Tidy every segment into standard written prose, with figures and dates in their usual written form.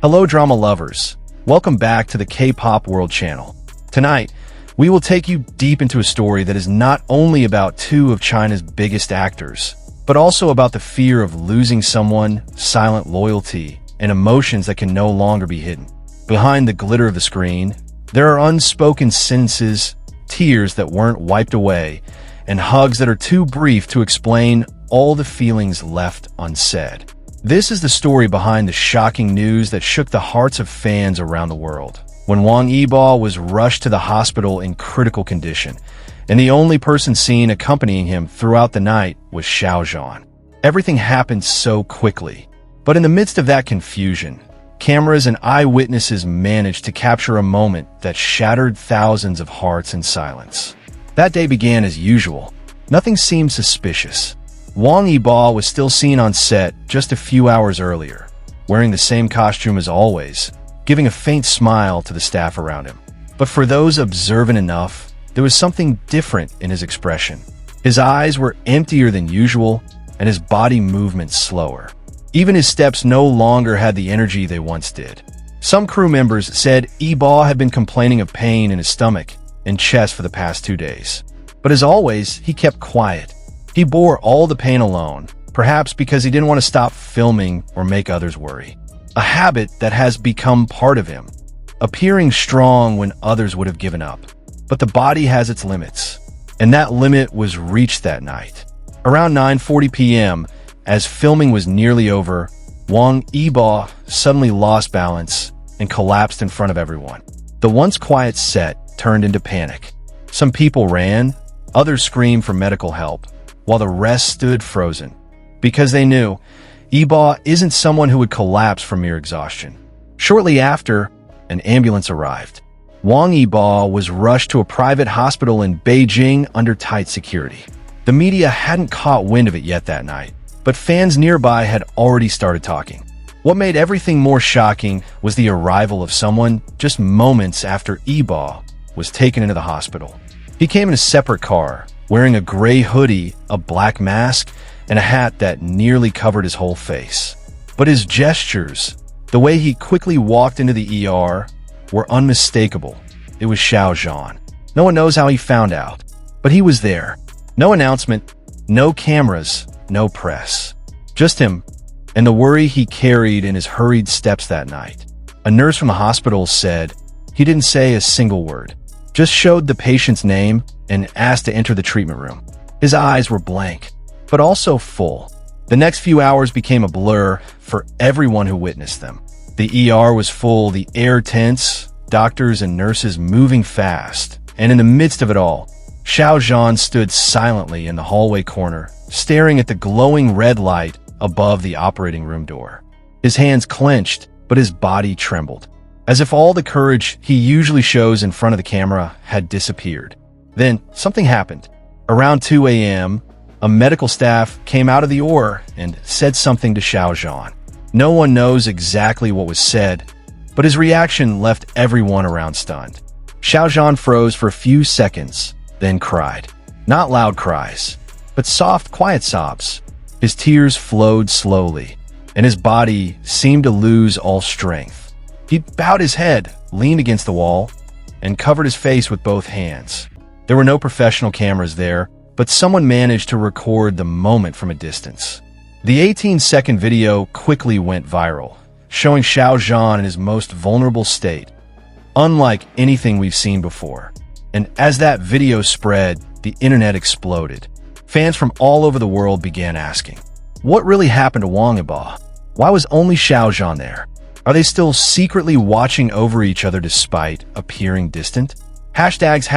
Hello drama lovers, welcome back to the K-pop World Channel. Tonight, we will take you deep into a story that is not only about two of China's biggest actors, but also about the fear of losing someone, silent loyalty, and emotions that can no longer be hidden. Behind the glitter of the screen, there are unspoken sentences, tears that weren't wiped away, and hugs that are too brief to explain all the feelings left unsaid. This is the story behind the shocking news that shook the hearts of fans around the world. When Wang Yibo was rushed to the hospital in critical condition, and the only person seen accompanying him throughout the night was Xiao Zhan. Everything happened so quickly. But in the midst of that confusion, cameras and eyewitnesses managed to capture a moment that shattered thousands of hearts in silence. That day began as usual. Nothing seemed suspicious. Wang Yibo was still seen on set just a few hours earlier, wearing the same costume as always, giving a faint smile to the staff around him. But for those observant enough, there was something different in his expression. His eyes were emptier than usual, and his body movement slower. Even his steps no longer had the energy they once did. Some crew members said Yibo had been complaining of pain in his stomach and chest for the past 2 days. But as always, he kept quiet. He bore all the pain alone, perhaps because he didn't want to stop filming or make others worry. A habit that has become part of him, appearing strong when others would have given up. But the body has its limits, and that limit was reached that night. Around 9:40 p.m., as filming was nearly over, Wang Yibo suddenly lost balance and collapsed in front of everyone. The once quiet set turned into panic. Some people ran, others screamed for medical help, while the rest stood frozen, because they knew Yibo isn't someone who would collapse from mere exhaustion. Shortly after, an ambulance arrived. Wang Yibo was rushed to a private hospital in Beijing under tight security. The media hadn't caught wind of it yet that night, but fans nearby had already started talking. What made everything more shocking was the arrival of someone just moments after Yibo was taken into the hospital. He came in a separate car, wearing a gray hoodie, a black mask, and a hat that nearly covered his whole face. But his gestures, the way he quickly walked into the ER, were unmistakable. It was Xiao Zhan. No one knows how he found out, but he was there. No announcement, no cameras, no press. Just him, and the worry he carried in his hurried steps that night. A nurse from the hospital said he didn't say a single word, just showed the patient's name and asked to enter the treatment room. His eyes were blank, but also full. The next few hours became a blur for everyone who witnessed them. The ER was full, the air tense, doctors and nurses moving fast, and in the midst of it all, Xiao Zhan stood silently in the hallway corner, staring at the glowing red light above the operating room door. His hands clenched, but his body trembled, as if all the courage he usually shows in front of the camera had disappeared. Then, something happened. Around 2 a.m., a medical staff came out of the OR and said something to Xiao Zhan. No one knows exactly what was said, but his reaction left everyone around stunned. Xiao Zhan froze for a few seconds, then cried. Not loud cries, but soft, quiet sobs. His tears flowed slowly, and his body seemed to lose all strength. He bowed his head, leaned against the wall, and covered his face with both hands. There were no professional cameras there, but someone managed to record the moment from a distance. The 18-second video quickly went viral, showing Xiao Zhan in his most vulnerable state, unlike anything we've seen before. And as that video spread, the internet exploded. Fans from all over the world began asking, what really happened to Wang Yibo? Why was only Xiao Zhan there? Are they still secretly watching over each other despite appearing distant? Hashtags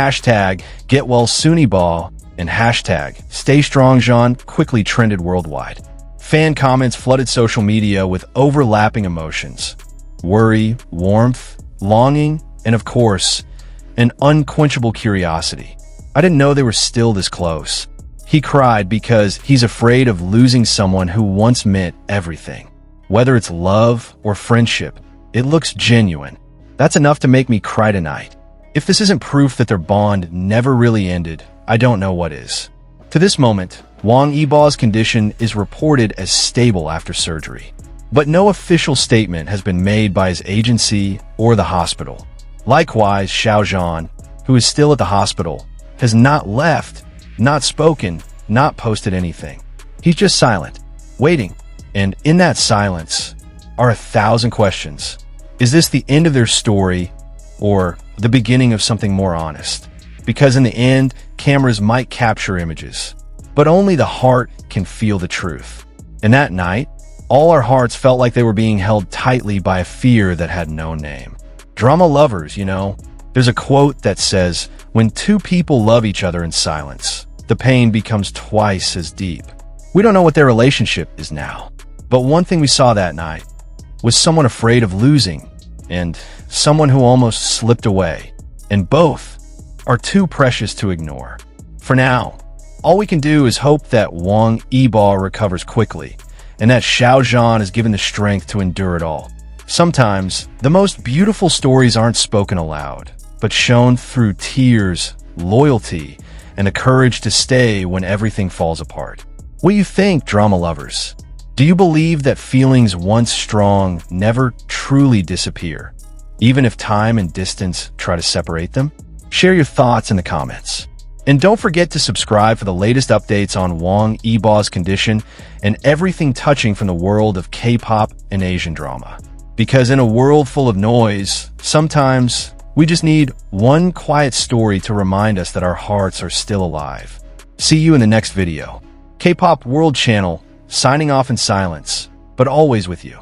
#GetWellSoonYibo and #StayStrongZhan quickly trended worldwide. Fan comments flooded social media with overlapping emotions: worry, warmth, longing, and of course, an unquenchable curiosity. I didn't know they were still this close. He cried because he's afraid of losing someone who once meant everything. Whether it's love or friendship, it looks genuine. That's enough to make me cry tonight. If this isn't proof that their bond never really ended, I don't know what is. To this moment, Wang Yibo's condition is reported as stable after surgery. but no official statement has been made by his agency or the hospital. Likewise, Xiao Zhan, who is still at the hospital, has not left, not spoken, not posted anything. He's just silent, waiting. And in that silence are 1,000 questions. Is this the end of their story or the beginning of something more honest? Because in the end, cameras might capture images, but only the heart can feel the truth. And that night, all our hearts felt like they were being held tightly by a fear that had no name. Drama lovers, there's a quote that says, "When two people love each other in silence, the pain becomes twice as deep." We don't know what their relationship is now, but one thing we saw that night was someone afraid of losing and someone who almost slipped away, and both are too precious to ignore. For now, all we can do is hope that Wang Yibo recovers quickly and that Xiao Zhan is given the strength to endure it all. Sometimes, the most beautiful stories aren't spoken aloud, but shown through tears, loyalty, and the courage to stay when everything falls apart. What do you think, drama lovers? Do you believe that feelings once strong never truly disappear, even if time and distance try to separate them? Share your thoughts in the comments. And don't forget to subscribe for the latest updates on Wang Yibo's condition and everything touching from the world of K-pop and Asian drama. Because in a world full of noise, sometimes we just need one quiet story to remind us that our hearts are still alive. See you in the next video. K-pop World Channel, signing off in silence, but always with you.